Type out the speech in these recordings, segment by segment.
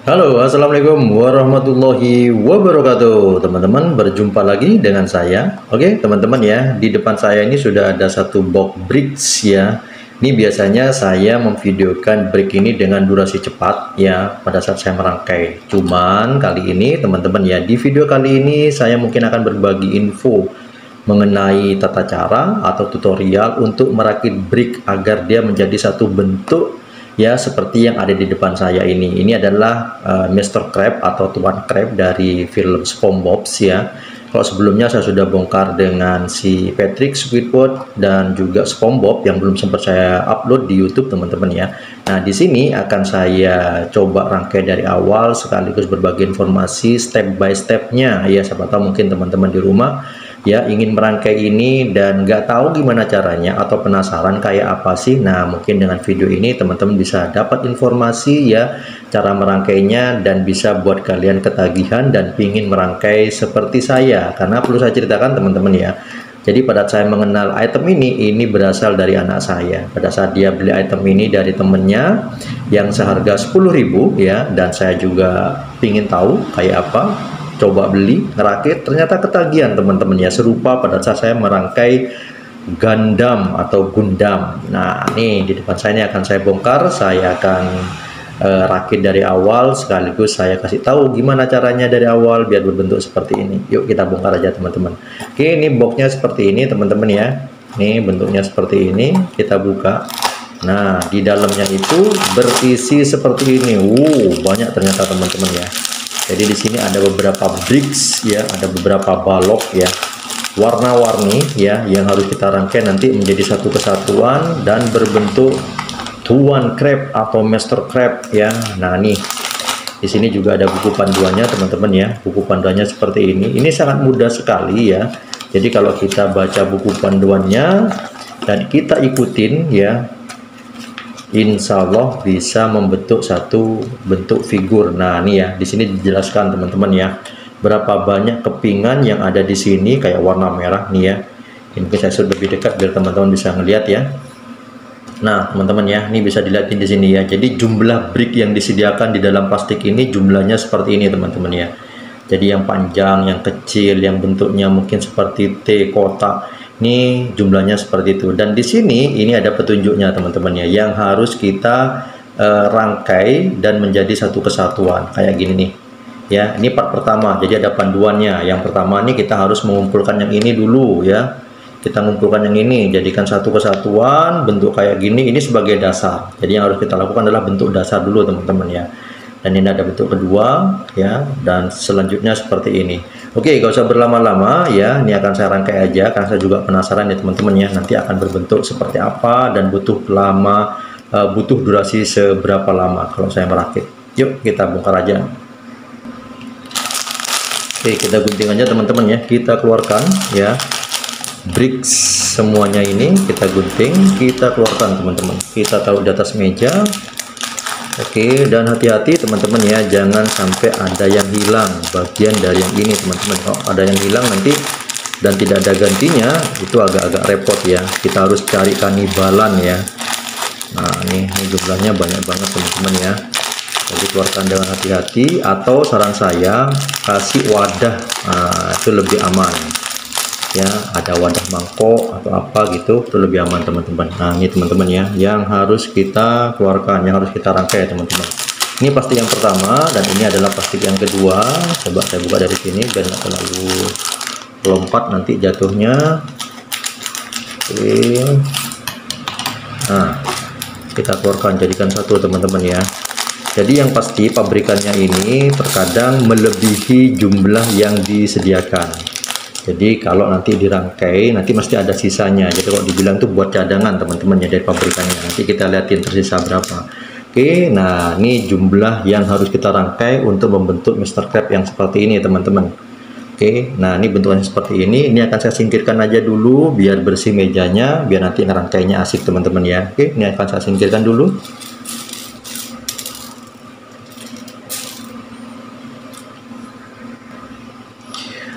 Halo, assalamualaikum warahmatullahi wabarakatuh. Teman-teman, berjumpa lagi dengan saya. Oke, teman-teman ya, di depan saya ini sudah ada satu box bricks ya. Ini biasanya saya memvideokan brick ini dengan durasi cepat ya pada saat saya merangkai. Cuman kali ini teman-teman ya, di video kali ini saya mungkin akan berbagi info mengenai tata cara atau tutorial untuk merakit brick agar dia menjadi satu bentuk ya seperti yang ada di depan saya ini. Ini adalah Mr. Crab atau Tuan Crab dari film SpongeBob ya. Kalau sebelumnya saya sudah bongkar dengan si Patrick, Squidward dan juga SpongeBob yang belum sempat saya upload di YouTube teman-teman ya. Nah, di sini akan saya coba rangkai dari awal sekaligus berbagi informasi step by stepnya ya. Siapa tahu mungkin teman-teman di rumah ya ingin merangkai ini dan nggak tahu gimana caranya atau penasaran kayak apa sih. Nah, mungkin dengan video ini teman-teman bisa dapat informasi ya cara merangkainya dan bisa buat kalian ketagihan dan pingin merangkai seperti saya. Karena perlu saya ceritakan teman-teman ya, jadi pada saya mengenal item ini berasal dari anak saya. Pada saat dia beli item ini dari temennya yang seharga 10.000 ya, dan saya juga pingin tahu kayak apa, coba beli, ngerakit, ternyata ketagihan teman-teman ya, serupa pada saat saya merangkai Gundam atau Gundam. Nah, nih di depan saya ini akan saya bongkar, saya akan rakit dari awal sekaligus saya kasih tahu gimana caranya dari awal biar berbentuk seperti ini. Yuk kita bongkar aja teman-teman. Oke, ini boxnya seperti ini teman-teman ya. Nih bentuknya seperti ini, kita buka. Nah, di dalamnya itu berisi seperti ini. Banyak ternyata teman-teman ya. Jadi di sini ada beberapa bricks ya, ada beberapa balok ya, warna-warni ya, yang harus kita rangkai nanti menjadi satu kesatuan dan berbentuk Tuan Crab atau Master Crab ya. Nah, nih di sini juga ada buku panduannya teman-teman ya. Buku panduannya seperti ini. Ini sangat mudah sekali ya. Jadi kalau kita baca buku panduannya dan kita ikutin ya, insya Allah bisa membentuk satu bentuk figur. Nah, ini ya, di sini dijelaskan teman-teman ya, berapa banyak kepingan yang ada di sini kayak warna merah nih ya. Ini saya sudah lebih dekat biar teman-teman bisa ngelihat ya. Nah, teman-teman ya, ini bisa dilihatin di sini ya. Jadi jumlah brick yang disediakan di dalam plastik ini jumlahnya seperti ini teman-teman ya. Jadi yang panjang, yang kecil, yang bentuknya mungkin seperti T, kotak. Ini jumlahnya seperti itu, dan di sini ini ada petunjuknya teman-teman ya, yang harus kita rangkai dan menjadi satu kesatuan kayak gini nih ya. Ini part pertama, jadi ada panduannya. Yang pertama nih kita harus mengumpulkan yang ini dulu ya, kita mengumpulkan yang ini jadikan satu kesatuan bentuk kayak gini. Ini sebagai dasar, jadi yang harus kita lakukan adalah bentuk dasar dulu teman-teman ya. Dan ini ada bentuk kedua ya, dan selanjutnya seperti ini. Oke, gak usah berlama-lama ya, ini akan saya rangkai aja karena saya juga penasaran ya teman-teman ya, nanti akan berbentuk seperti apa dan butuh lama, butuh durasi seberapa lama kalau saya merakit. Yuk kita bongkar aja. Oke, kita gunting aja teman-teman ya, kita keluarkan ya bricks semuanya ini, kita gunting, kita keluarkan teman-teman, kita taruh di atas meja. Oke, dan hati-hati teman-teman ya, jangan sampai ada yang hilang bagian dari yang ini teman-teman. Kalau ada yang hilang nanti dan tidak ada gantinya, itu agak-agak repot ya, kita harus cari kanibalan ya. Nah, ini jumlahnya banyak banget teman-teman ya, jadi keluarkan dengan hati-hati, atau saran saya kasih wadah, nah, itu lebih aman ya, ada wadah mangkok atau apa gitu, itu lebih aman teman-teman. Nah, ini teman-teman ya, yang harus kita keluarkan, yang harus kita rangkai teman-teman. Ini plastik yang pertama dan ini adalah plastik yang kedua. Coba saya buka dari sini biar nggak terlalu lompat nanti jatuhnya. Oke, nah kita keluarkan, jadikan satu teman-teman ya. Jadi yang pasti pabrikannya ini terkadang melebihi jumlah yang disediakan. Jadi kalau nanti dirangkai nanti mesti ada sisanya. Jadi kalau dibilang tuh buat cadangan teman-teman ya dari pabrikannya. Nanti kita lihatin tersisa berapa. Oke, nah ini jumlah yang harus kita rangkai untuk membentuk Mr. Crab yang seperti ini teman-teman. Oke, nah ini bentukannya seperti ini. Ini akan saya singkirkan aja dulu biar bersih mejanya, biar nanti ngerangkainya asik teman-teman ya. Oke, ini akan saya singkirkan dulu.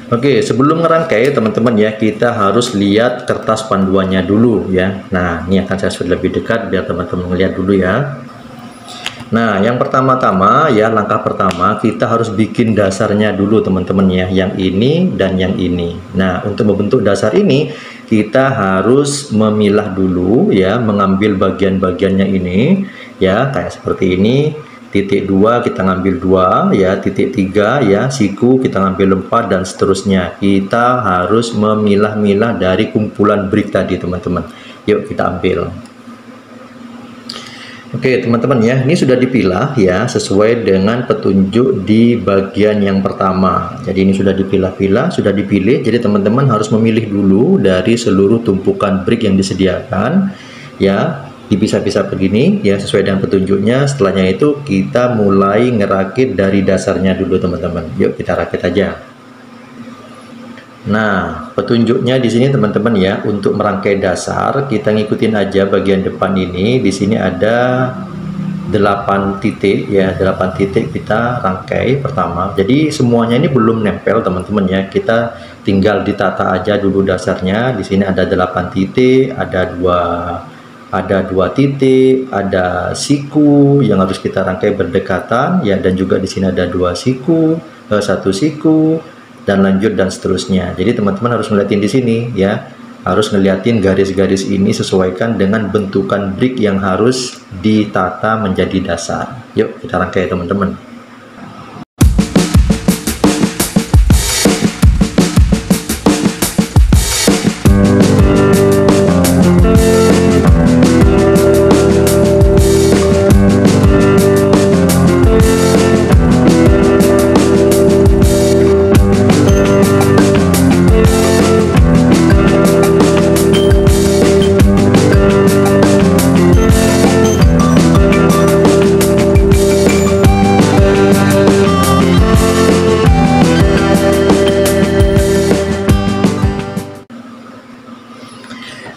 Oke, sebelum ngerangkai teman-teman ya, kita harus lihat kertas panduannya dulu ya. Nah, ini akan saya sudah lebih dekat biar teman-teman melihat dulu ya. Nah, yang pertama-tama ya, langkah pertama kita harus bikin dasarnya dulu teman-teman ya, yang ini dan yang ini. Nah, untuk membentuk dasar ini kita harus memilah dulu ya, mengambil bagian-bagiannya ini ya, kayak seperti ini. Titik 2 kita ngambil 2 ya, titik 3 ya, siku kita ngambil 4 dan seterusnya. Kita harus memilah-milah dari kumpulan brick tadi teman-teman. Yuk kita ambil. Oke teman-teman ya, ini sudah dipilah ya sesuai dengan petunjuk di bagian yang pertama. Jadi ini sudah dipilah-pilah, sudah dipilih. Jadi teman-teman harus memilih dulu dari seluruh tumpukan brick yang disediakan ya, dipisah-pisah begini ya sesuai dengan petunjuknya. Setelahnya itu kita mulai ngerakit dari dasarnya dulu teman-teman. Yuk kita rakit aja. Nah, petunjuknya di sini teman-teman ya, untuk merangkai dasar kita ngikutin aja bagian depan ini. Di sini ada 8 titik ya, 8 titik kita rangkai pertama. Jadi semuanya ini belum nempel teman-teman ya. Kita tinggal ditata aja dulu dasarnya. Di sini ada 8 titik, ada dua titik, ada siku yang harus kita rangkai berdekatan ya, dan juga di sini ada 2 siku, 1 siku, dan lanjut dan seterusnya. Jadi teman-teman harus ngeliatin di sini ya, harus ngeliatin garis-garis ini sesuaikan dengan bentukan brick yang harus ditata menjadi dasar. Yuk kita rangkai teman-teman.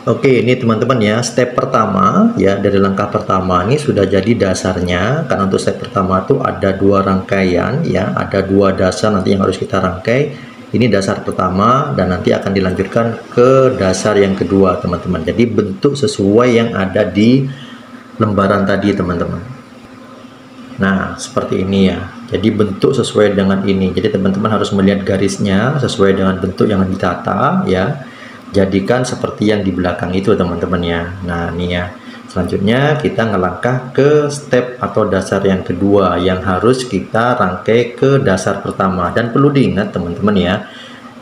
Oke, ini teman-teman ya, step pertama ya, dari langkah pertama ini sudah jadi dasarnya. Karena untuk step pertama itu ada 2 rangkaian ya, ada 2 dasar nanti yang harus kita rangkai. Ini dasar pertama dan nanti akan dilanjutkan ke dasar yang kedua teman-teman. Jadi bentuk sesuai yang ada di lembaran tadi teman-teman. Nah seperti ini ya, jadi bentuk sesuai dengan ini. Jadi teman-teman harus melihat garisnya sesuai dengan bentuk yang ditata ya. Jadikan seperti yang di belakang itu teman-teman ya. Nah ini ya, selanjutnya kita ngelangkah ke step atau dasar yang kedua yang harus kita rangkai ke dasar pertama. Dan perlu diingat teman-teman ya,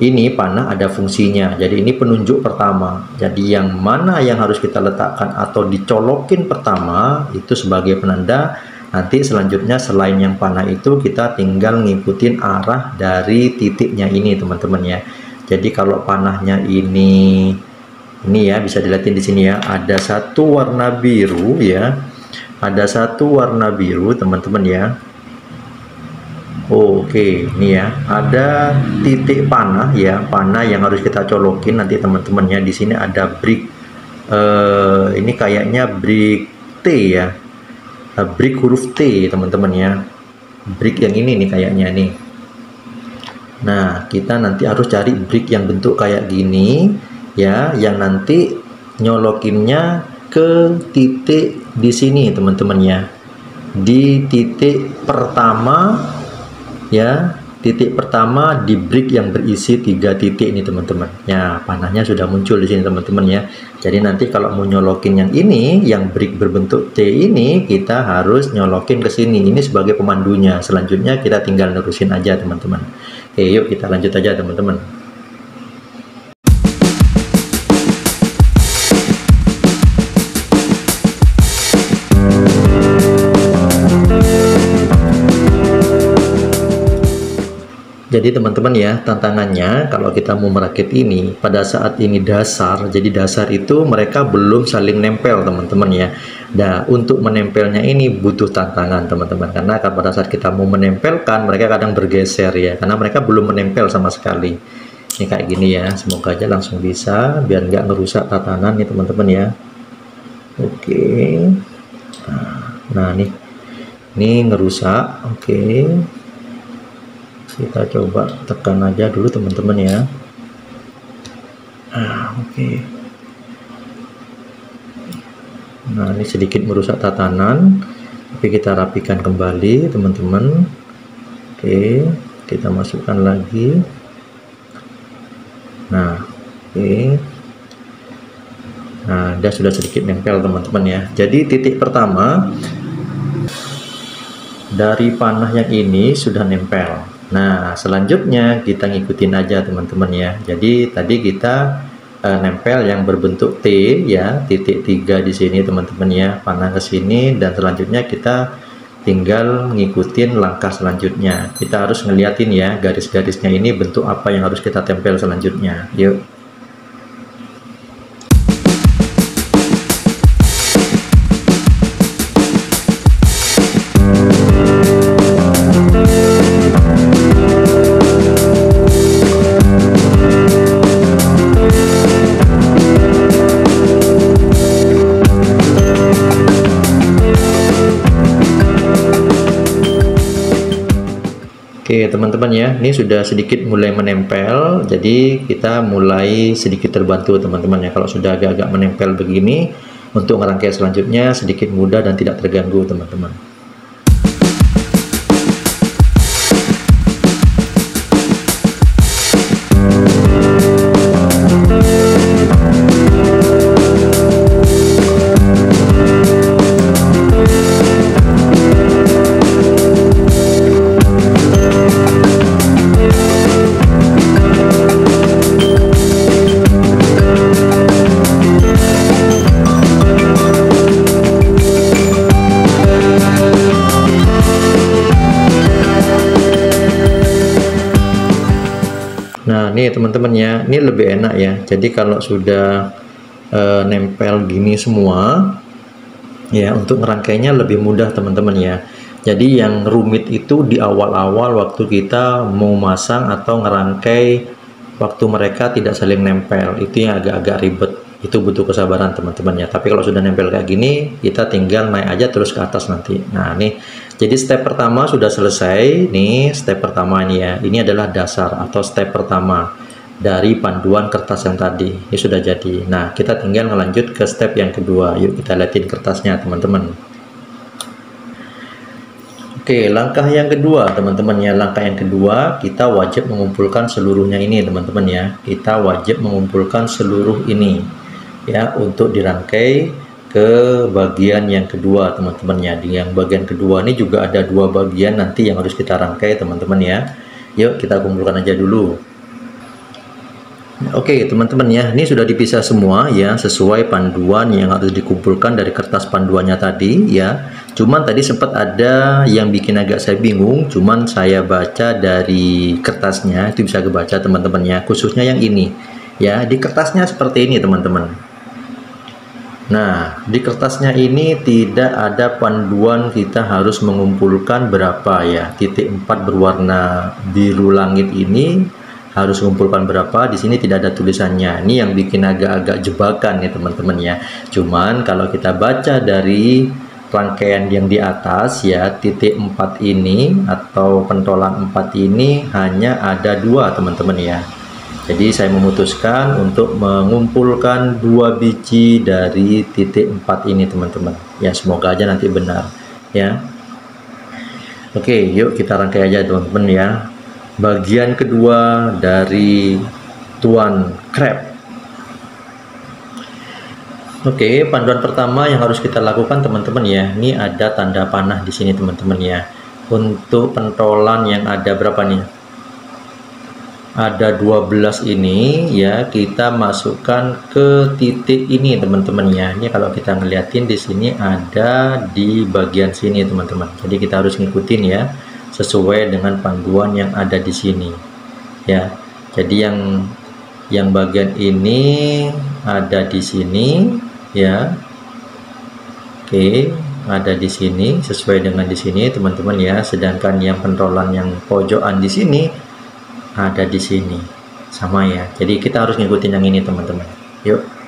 ini panah ada fungsinya. Jadi ini penunjuk pertama. Jadi yang mana yang harus kita letakkan atau dicolokin pertama itu sebagai penanda. Nanti selanjutnya selain yang panah itu kita tinggal ngikutin arah dari titiknya ini teman-teman ya. Jadi kalau panahnya ini ya, bisa dilihatin di sini ya, ada satu warna biru ya, ada satu warna biru teman-teman ya. Oke, ini ya, ada titik panah ya, panah yang harus kita colokin nanti teman-teman ya. Di sini ada brick, ini kayaknya brick T ya, brick huruf T teman-teman ya, brick yang ini nih kayaknya nih. Nah, kita nanti harus cari brick yang bentuk kayak gini ya, yang nanti nyolokinnya ke titik di sini teman-teman ya. Di titik pertama ya, titik pertama di brick yang berisi 3 titik ini teman-teman. Ya, panahnya sudah muncul di sini teman-teman ya. Jadi nanti kalau mau nyolokin yang ini, yang brick berbentuk T ini, kita harus nyolokin ke sini. Ini sebagai pemandunya. Selanjutnya kita tinggal nerusin aja teman-teman. Oke, yuk kita lanjut aja teman-teman. Jadi teman-teman ya, tantangannya kalau kita mau merakit ini, pada saat ini dasar, jadi dasar itu mereka belum saling nempel teman-teman ya. Nah, untuk menempelnya ini butuh tantangan teman-teman, karena pada saat kita mau menempelkan, mereka kadang bergeser ya, karena mereka belum menempel sama sekali. Ini kayak gini ya, semoga aja langsung bisa, biar nggak ngerusak tatanan nih teman-teman ya. Oke, nah nih, ini ngerusak, oke. Kita coba tekan aja dulu teman-teman ya. Oke. Nah ini sedikit merusak tatanan. Tapi kita rapikan kembali teman-teman. Oke, kita masukkan lagi. Nah, oke. Nah, dia sudah sedikit nempel teman-teman ya. Jadi titik pertama dari panah yang ini sudah nempel. Nah, selanjutnya kita ngikutin aja teman-teman ya. Jadi tadi kita nempel yang berbentuk T ya, titik 3 di sini teman-teman ya, panah ke sini, dan selanjutnya kita tinggal ngikutin langkah selanjutnya. Kita harus ngeliatin ya garis-garisnya ini bentuk apa yang harus kita tempel selanjutnya. Yuk. Oke teman-teman ya, ini sudah sedikit mulai menempel, jadi kita mulai sedikit terbantu teman-teman ya. Kalau sudah agak-agak menempel begini, untuk ngerangkai selanjutnya sedikit mudah dan tidak terganggu teman-teman. Nah, nih teman-teman ya, ini lebih enak ya. Jadi kalau sudah nempel gini semua, ya untuk ngerangkainya lebih mudah teman-teman ya. Jadi yang rumit itu di awal-awal waktu kita mau masang atau ngerangkai, waktu mereka tidak saling nempel, itu yang agak-agak ribet. Itu butuh kesabaran teman-teman ya. Tapi kalau sudah nempel kayak gini, kita tinggal naik aja terus ke atas nanti. Nah nih, jadi step pertama sudah selesai. Nih step pertama ini ya, ini adalah dasar atau step pertama dari panduan kertas yang tadi. Ini sudah jadi. Nah kita tinggal ngelanjut ke step yang kedua. Yuk kita liatin kertasnya teman-teman. Oke, langkah yang kedua teman-teman ya, langkah yang kedua kita wajib mengumpulkan seluruhnya ini teman-teman ya. Kita wajib mengumpulkan seluruh ini ya untuk dirangkai ke bagian yang kedua teman-teman ya. Di yang bagian kedua ini juga ada dua bagian nanti yang harus kita rangkai teman-teman ya. Yuk kita kumpulkan aja dulu. Oke teman-teman ya, ini sudah dipisah semua ya sesuai panduan yang harus dikumpulkan dari kertas panduannya tadi ya. Cuman tadi sempat ada yang bikin agak saya bingung, cuman saya baca dari kertasnya itu bisa kebaca teman-teman ya, khususnya yang ini ya. Di kertasnya seperti ini teman-teman. Nah di kertasnya ini tidak ada panduan kita harus mengumpulkan berapa ya, titik 4 berwarna biru langit ini harus mengumpulkan berapa. Di sini tidak ada tulisannya. Ini yang bikin agak-agak jebakan ya teman-teman ya. Cuman kalau kita baca dari rangkaian yang di atas ya, titik 4 ini atau pentolan 4 ini hanya ada 2 teman-teman ya. Jadi saya memutuskan untuk mengumpulkan 2 biji dari titik 4 ini teman-teman ya. Semoga aja nanti benar ya. Oke yuk kita rangkai aja teman-teman ya, bagian kedua dari Tuan Crab. Oke, panduan pertama yang harus kita lakukan teman-teman ya, ini ada tanda panah di sini teman-teman ya. Untuk pentolan yang ada berapa nih? Ada 12 ini ya, kita masukkan ke titik ini teman-teman ya. Ini kalau kita ngeliatin di sini ada di bagian sini teman-teman. Jadi kita harus ngikutin ya sesuai dengan panduan yang ada di sini ya. Jadi yang bagian ini ada di sini ya. Oke, ada di sini sesuai dengan di sini teman-teman ya. Sedangkan yang pentolan yang pojokan di sini ada di sini sama ya. Jadi kita harus ngikutin yang ini teman-teman. Yuk.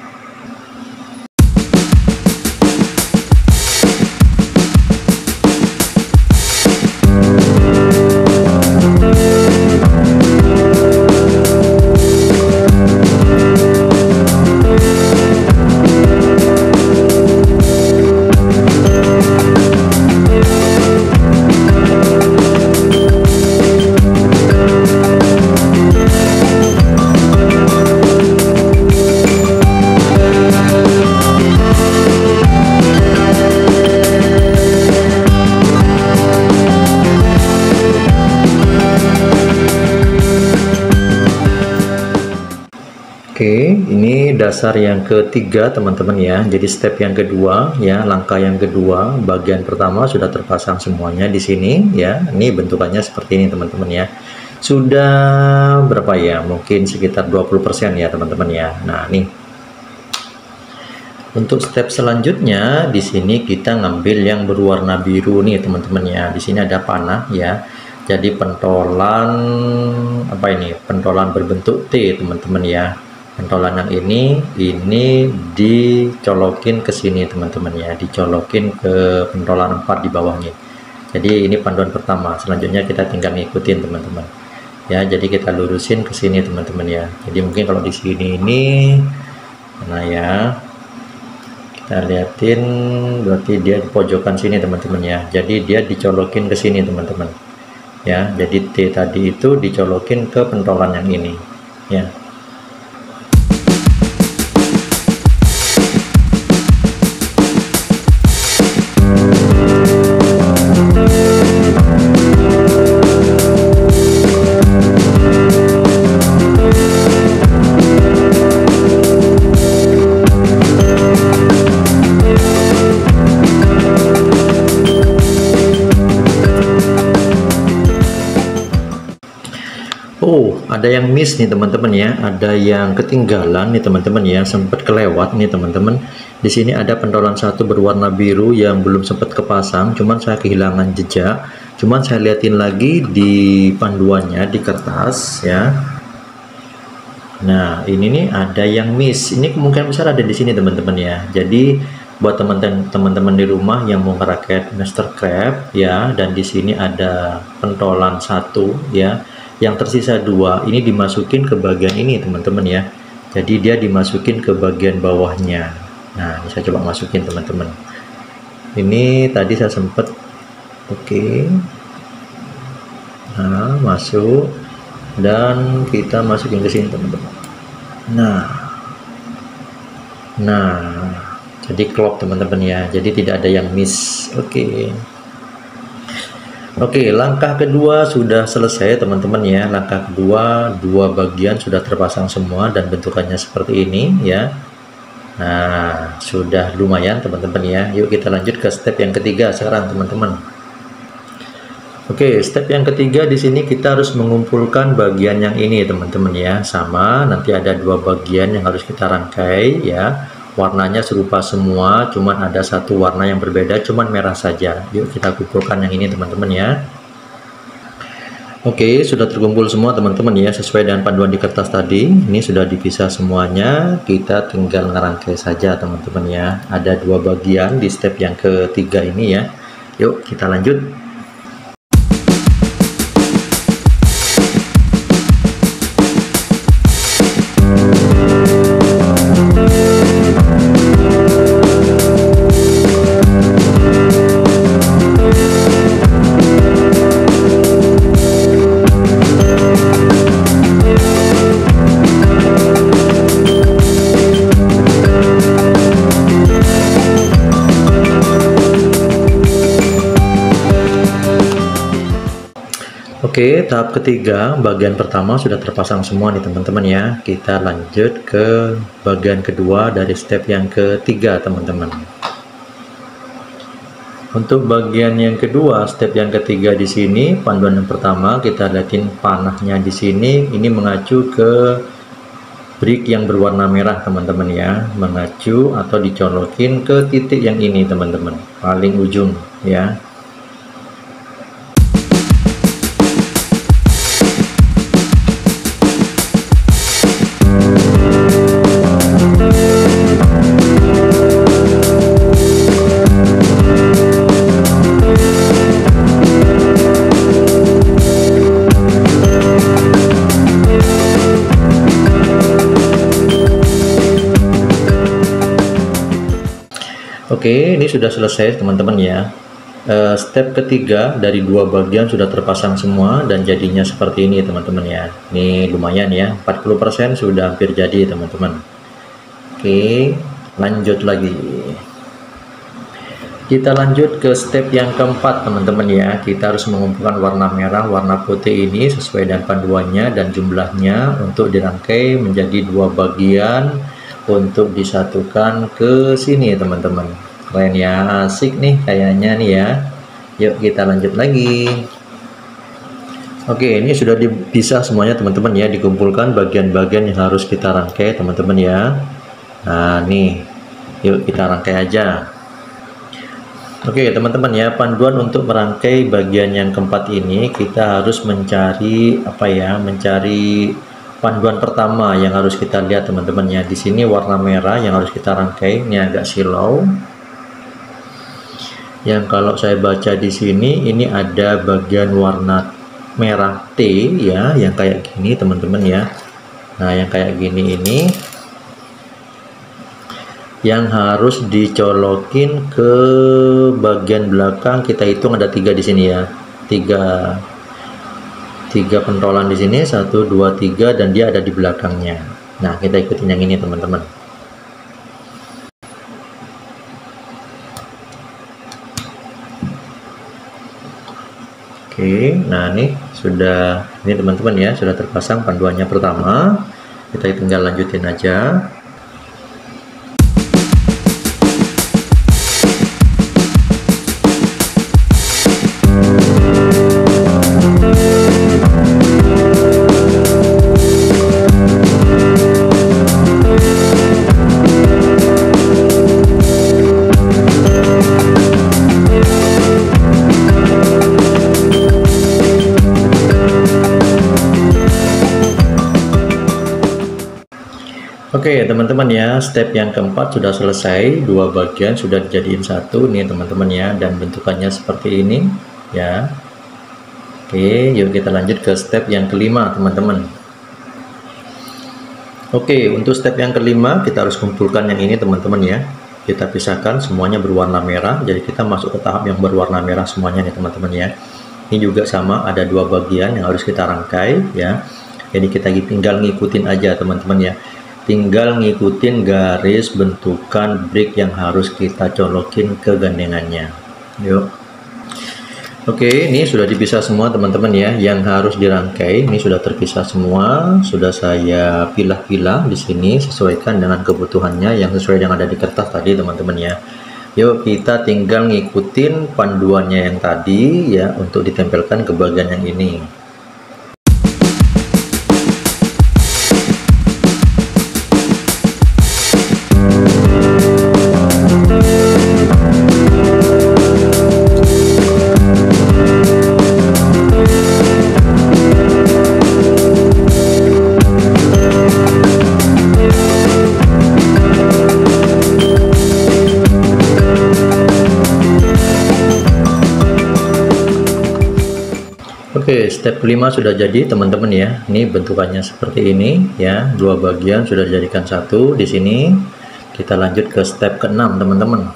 dasar yang ketiga teman-teman ya. Jadi step yang kedua ya, langkah yang kedua, bagian pertama sudah terpasang semuanya di sini ya. Ini bentukannya seperti ini teman-teman ya. Sudah berapa ya? Mungkin sekitar 20% ya teman-teman ya. Nah, nih. Untuk step selanjutnya di sini kita ngambil yang berwarna biru nih teman-teman ya. Di sini ada panah ya. Jadi pentolan apa ini? Pentolan berbentuk T teman-teman ya. Pentolan yang ini dicolokin ke sini teman-teman ya, dicolokin ke pentolan 4 di bawahnya. Jadi ini panduan pertama, selanjutnya kita tinggal ngikutin teman-teman ya. Jadi kita lurusin ke sini teman-teman ya. Jadi mungkin kalau di sini ini nah ya, kita liatin berarti dia di pojokan sini teman-teman ya. Jadi dia dicolokin ke sini teman-teman ya. Jadi T tadi itu dicolokin ke pentolan yang ini ya. Oh, ada yang miss nih teman-teman ya, ada yang ketinggalan nih teman-teman ya, sempat kelewat nih teman-teman. Di sini ada pentolan satu berwarna biru yang belum sempat kepasang, cuman saya kehilangan jejak. Cuman saya liatin lagi di panduannya di kertas ya. Nah, ini nih ada yang miss. Ini kemungkinan besar ada di sini teman-teman ya. Jadi buat teman-teman di rumah yang mau ngerakit Mastercraft ya, dan di sini ada pentolan satu ya. Yang tersisa 2 ini dimasukin ke bagian ini teman-teman ya. Jadi dia dimasukin ke bagian bawahnya. Nah, ini saya coba masukin teman-teman. Ini tadi saya sempet oke. Nah, masuk dan kita masukin ke sini teman-teman. Nah, jadi klop teman-teman ya. Jadi tidak ada yang miss. Oke, langkah kedua sudah selesai teman-teman ya. Langkah kedua, 2 bagian sudah terpasang semua dan bentukannya seperti ini ya. Nah, sudah lumayan teman-teman ya. Yuk kita lanjut ke step yang ketiga sekarang teman-teman. Oke, step yang ketiga di sini kita harus mengumpulkan bagian yang ini teman-teman ya. Sama, nanti ada 2 bagian yang harus kita rangkai ya. Warnanya serupa semua, cuman ada satu warna yang berbeda, cuman merah saja. Yuk kita kumpulkan yang ini teman-teman ya. Oke, sudah terkumpul semua teman-teman ya, sesuai dengan panduan di kertas tadi. Ini sudah dipisah semuanya, kita tinggal ngerangkai saja teman-teman ya. Ada 2 bagian di step yang ketiga ini ya. Yuk kita lanjut. Oke, tahap ketiga, bagian pertama sudah terpasang semua nih teman-teman ya. Kita lanjut ke bagian kedua dari step yang ketiga teman-teman. Untuk bagian yang kedua, step yang ketiga di sini, panduan yang pertama kita lihatin panahnya di sini. Ini mengacu ke brick yang berwarna merah teman-teman ya, mengacu atau dicolokin ke titik yang ini teman-teman, paling ujung ya. Oke, ini sudah selesai teman-teman ya. Step ketiga dari 2 bagian sudah terpasang semua dan jadinya seperti ini teman-teman ya. Ini lumayan ya, 40% sudah hampir jadi teman-teman. Oke, lanjut lagi. Kita lanjut ke step yang keempat teman-teman ya. Kita harus mengumpulkan warna merah, warna putih ini sesuai dengan panduannya dan jumlahnya untuk dirangkai menjadi 2 bagian untuk disatukan ke sini teman-teman. Keren ya, asik nih kayaknya nih ya. Yuk kita lanjut lagi. Oke, ini sudah dipisah semuanya teman-teman ya, dikumpulkan bagian-bagian yang harus kita rangkai teman-teman ya. Nah nih, yuk kita rangkai aja. Oke teman-teman ya, panduan untuk merangkai bagian yang keempat ini kita harus mencari apa ya, mencari panduan pertama yang harus kita lihat teman-teman ya. Di sini warna merah yang harus kita rangkai, ini agak silau. Yang kalau saya baca di sini ini ada bagian warna merah T ya, yang kayak gini teman-teman ya. Nah, yang kayak gini ini yang harus dicolokin ke bagian belakang. Kita hitung ada 3 di sini ya, tiga pentolan di sini, 1 2 3, dan dia ada di belakangnya. Nah, kita ikutin yang ini teman-teman. Oke, nah ini teman-teman ya, sudah terpasang panduannya pertama. Kita tinggal lanjutin aja. Oke teman-teman ya, step yang keempat sudah selesai, 2 bagian sudah dijadiin satu nih teman-teman ya, dan bentukannya seperti ini ya. Oke, yuk kita lanjut ke step yang kelima teman-teman. Oke, untuk step yang kelima kita harus kumpulkan yang ini teman-teman ya. Kita pisahkan semuanya berwarna merah, jadi kita masuk ke tahap yang berwarna merah semuanya nih teman-teman ya. Ini juga sama, ada 2 bagian yang harus kita rangkai ya. Jadi kita tinggal ngikutin aja teman-teman ya. Tinggal ngikutin garis bentukan brick yang harus kita colokin ke gandengannya. Yuk. Oke, ini sudah dipisah semua teman-teman ya. Yang harus dirangkai ini sudah terpisah semua. Sudah saya pilah-pilah di sini sesuaikan dengan kebutuhannya, yang sesuai yang ada di kertas tadi teman-teman ya. Yuk kita tinggal ngikutin panduannya yang tadi ya, untuk ditempelkan ke bagian yang ini. Oke, step kelima sudah jadi teman-teman ya. Ini bentukannya seperti ini ya. 2 bagian sudah dijadikan satu di sini. Kita lanjut ke step ke-6 teman-teman.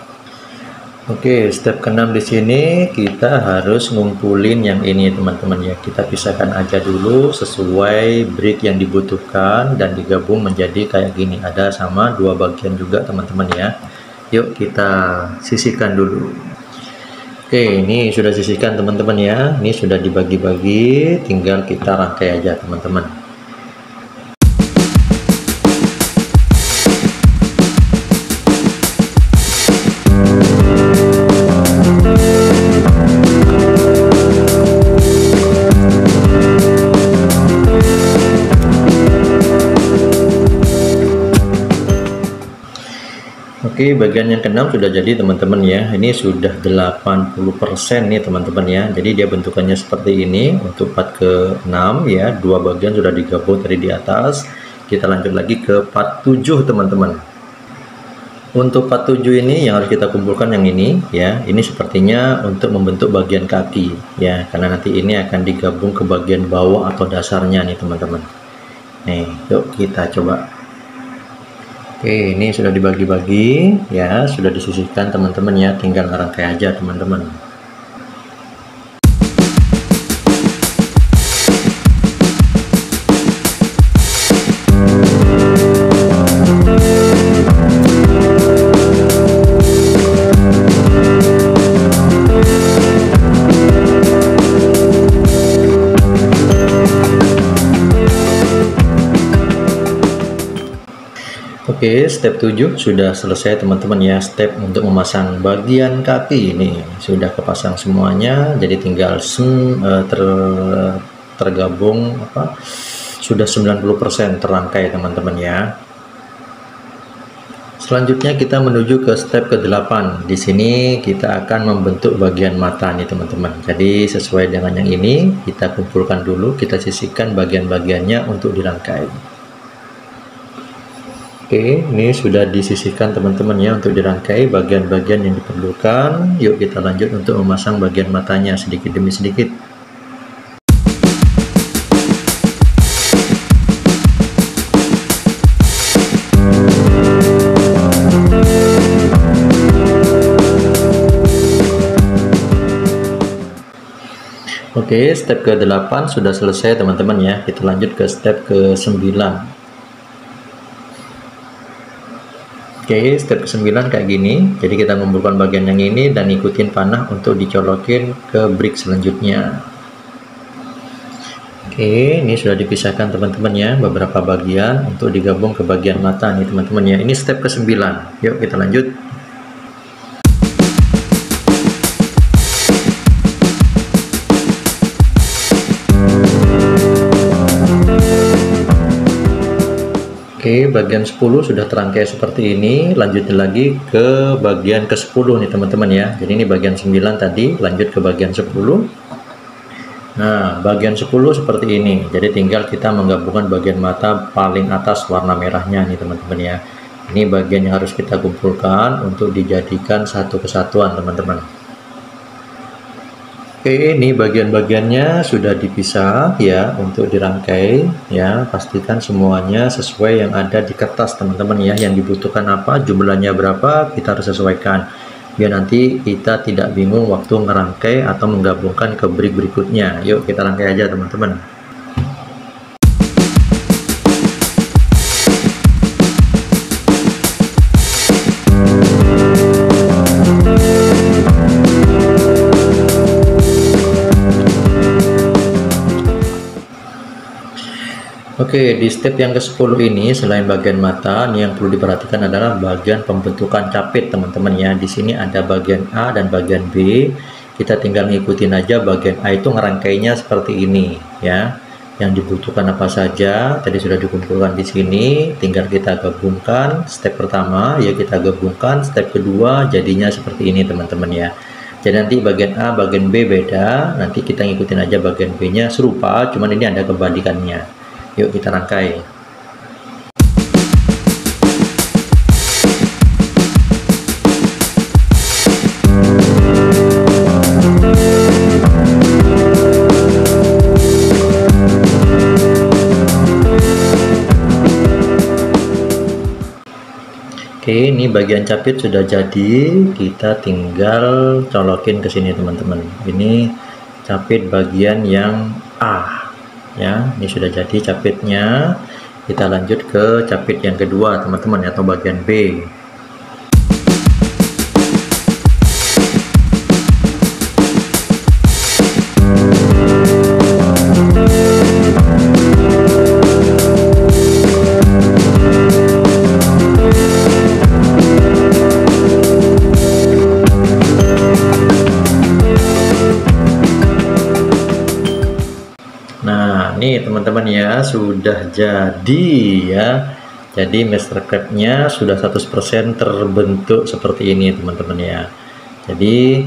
Oke, step ke-6 di sini kita harus ngumpulin yang ini teman-teman ya. Kita pisahkan aja dulu sesuai brick yang dibutuhkan dan digabung menjadi kayak gini. Ada sama 2 bagian juga teman-teman ya. Yuk kita sisihkan dulu. Oke, ini sudah sisihkan teman-teman ya. Ini sudah dibagi-bagi, tinggal kita rangkai aja teman-teman. Oke, bagian yang ke-6 sudah jadi teman-teman ya. Ini sudah 80% nih teman-teman ya. Jadi dia bentukannya seperti ini untuk part ke-6 ya. 2 bagian sudah digabung dari di atas. Kita lanjut lagi ke part 7 teman-teman. Untuk part 7 ini yang harus kita kumpulkan yang ini ya. Ini sepertinya untuk membentuk bagian kaki ya. Karena nanti ini akan digabung ke bagian bawah atau dasarnya nih teman-teman. Nih, yuk kita coba. Oke, ini sudah dibagi-bagi ya, sudah disisihkan teman-teman ya, tinggal ngerangkai aja teman-teman. Oke, step 7 sudah selesai teman-teman ya. Step untuk memasang bagian kaki ini sudah kepasang semuanya, jadi tinggal tergabung sudah 90% terangkai teman-teman ya. Selanjutnya kita menuju ke step ke-8. Di sini kita akan membentuk bagian mata nih teman-teman. Jadi sesuai dengan yang ini, kita kumpulkan dulu, kita sisihkan bagian-bagiannya untuk dirangkai. Oke, ini sudah disisihkan teman-teman ya untuk dirangkai bagian-bagian yang diperlukan. Yuk kita lanjut untuk memasang bagian matanya sedikit demi sedikit. Oke, step ke-8 sudah selesai teman-teman ya. Kita lanjut ke step ke-9. Oke, step ke-9 kayak gini. Jadi kita mengumpulkan bagian yang ini dan ikutin panah untuk dicolokin ke brick selanjutnya. Oke, ini sudah dipisahkan teman-teman ya, beberapa bagian untuk digabung ke bagian mata nih teman-teman ya. Ini step ke-9. Yuk kita lanjut. Oke, bagian 10 sudah terangkai seperti ini. Lanjutin lagi ke bagian ke-10 nih teman-teman ya. Jadi ini bagian 9 tadi, lanjut ke bagian 10. Nah, bagian 10 seperti ini. Jadi tinggal kita menggabungkan bagian mata paling atas warna merahnya nih teman-teman ya. Ini bagian yang harus kita kumpulkan untuk dijadikan satu kesatuan teman-teman. Oke, ini bagian-bagiannya sudah dipisah ya untuk dirangkai ya. Pastikan semuanya sesuai yang ada di kertas teman-teman ya. Yang dibutuhkan apa, jumlahnya berapa, kita harus sesuaikan biar nanti kita tidak bingung waktu ngerangkai atau menggabungkan ke brick berikutnya. Yuk kita rangkai aja teman-teman. Oke, di step yang ke-10 ini selain bagian mata, nih yang perlu diperhatikan adalah bagian pembentukan capit teman-teman ya. Di sini ada bagian A dan bagian B. Kita tinggal ngikutin aja bagian A itu ngerangkainya seperti ini ya. Yang dibutuhkan apa saja tadi sudah dikumpulkan di sini, tinggal kita gabungkan. Step pertama ya kita gabungkan, step kedua jadinya seperti ini teman-teman ya. Jadi nanti bagian A, bagian B beda, nanti kita ngikutin aja bagian B-nya serupa, cuman ini ada kebalikannya. Yuk kita rangkai. Oke, ini bagian capit sudah jadi, kita tinggal colokin ke sini teman-teman. Ini capit bagian yang A. Ya, ini sudah jadi capitnya. Kita lanjut ke capit yang kedua teman-teman atau bagian B. Nih teman-teman ya, sudah jadi ya. Jadi Mastercraft-nya sudah 100% terbentuk seperti ini teman-teman ya. Jadi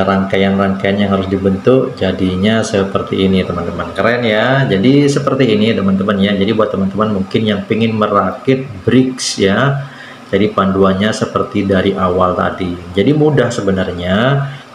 rangkaian-rangkaian yang harus dibentuk jadinya seperti ini teman-teman. Keren ya. Jadi seperti ini teman-teman ya. Jadi buat teman-teman mungkin yang ingin merakit bricks ya, jadi panduannya seperti dari awal tadi. Jadi mudah sebenarnya.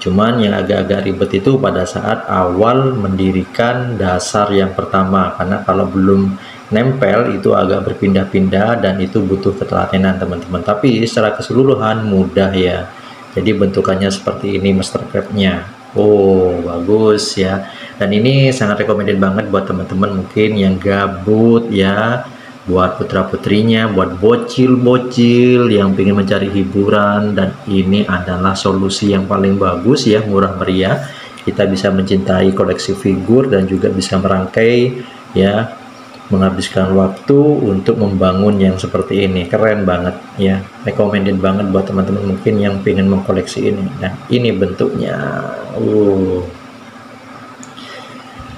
Cuman yang agak-agak ribet itu pada saat awal mendirikan dasar yang pertama, karena kalau belum nempel itu agak berpindah-pindah dan itu butuh ketelatenan teman-teman. Tapi secara keseluruhan mudah ya. Jadi bentukannya seperti ini Mastercraft-nya. Oh bagus ya. Dan ini sangat recommended banget buat teman-teman mungkin yang gabut ya, buat putra-putrinya, buat bocil-bocil yang ingin mencari hiburan. Dan ini adalah solusi yang paling bagus ya, murah meriah. Kita bisa mencintai koleksi figur dan juga bisa merangkai ya menghabiskan waktu untuk membangun yang seperti ini. Keren banget ya, recommended banget buat teman-teman mungkin yang pengen mengkoleksi ini. Nah, ini bentuknya.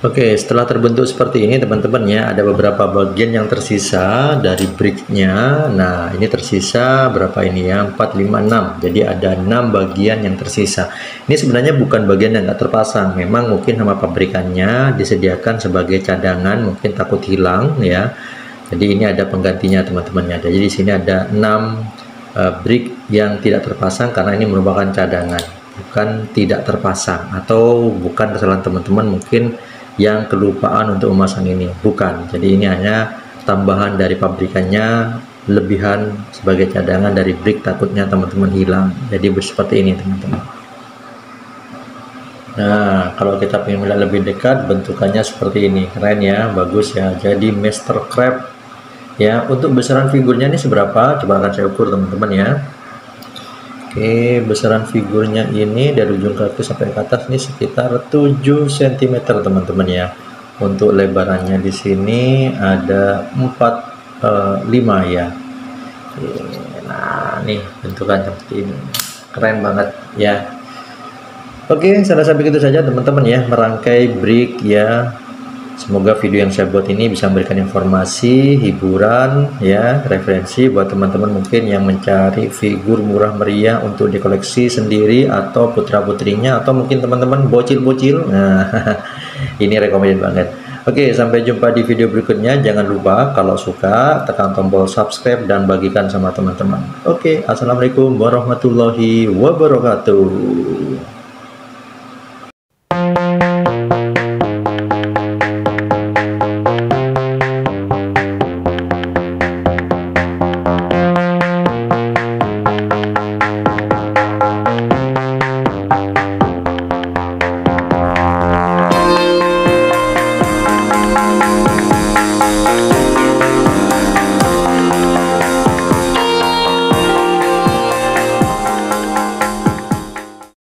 Oke, setelah terbentuk seperti ini teman-teman ya, ada beberapa bagian yang tersisa dari bricknya. Nah, ini tersisa berapa ini ya, 4, 5, 6. Jadi ada 6 bagian yang tersisa. Ini sebenarnya bukan bagian yang nggak terpasang, memang mungkin sama pabrikannya disediakan sebagai cadangan, mungkin takut hilang ya. Jadi ini ada penggantinya teman-teman ya. Jadi di sini ada 6 brick yang tidak terpasang karena ini merupakan cadangan, bukan tidak terpasang, atau bukan kesalahan teman-teman mungkin yang kelupaan untuk memasang ini, bukan. Jadi ini hanya tambahan dari pabrikannya, lebihan sebagai cadangan dari brick, takutnya teman-teman hilang. Jadi seperti ini teman-teman. Nah, kalau kita ingin melihat lebih dekat, bentukannya seperti ini. Keren ya, bagus ya. Jadi Master Crab ya. Untuk besaran figurnya ini seberapa? Coba akan saya ukur teman-teman ya. Oke, besaran figurnya ini dari ujung kaki sampai ke atas ini sekitar 7 cm teman-teman ya. Untuk lebarannya di sini ada 5 ya. Oke, nah nih bentukan seperti ini, keren banget ya. Oke, saya rasa begitu saja teman-teman ya, merangkai brick ya. Semoga video yang saya buat ini bisa memberikan informasi, hiburan, ya, referensi buat teman-teman mungkin yang mencari figur murah meriah untuk dikoleksi sendiri atau putra-putrinya, atau mungkin teman-teman bocil-bocil. Nah, ini recommended banget. Oke, sampai jumpa di video berikutnya. Jangan lupa kalau suka tekan tombol subscribe dan bagikan sama teman-teman. Oke, assalamualaikum warahmatullahi wabarakatuh.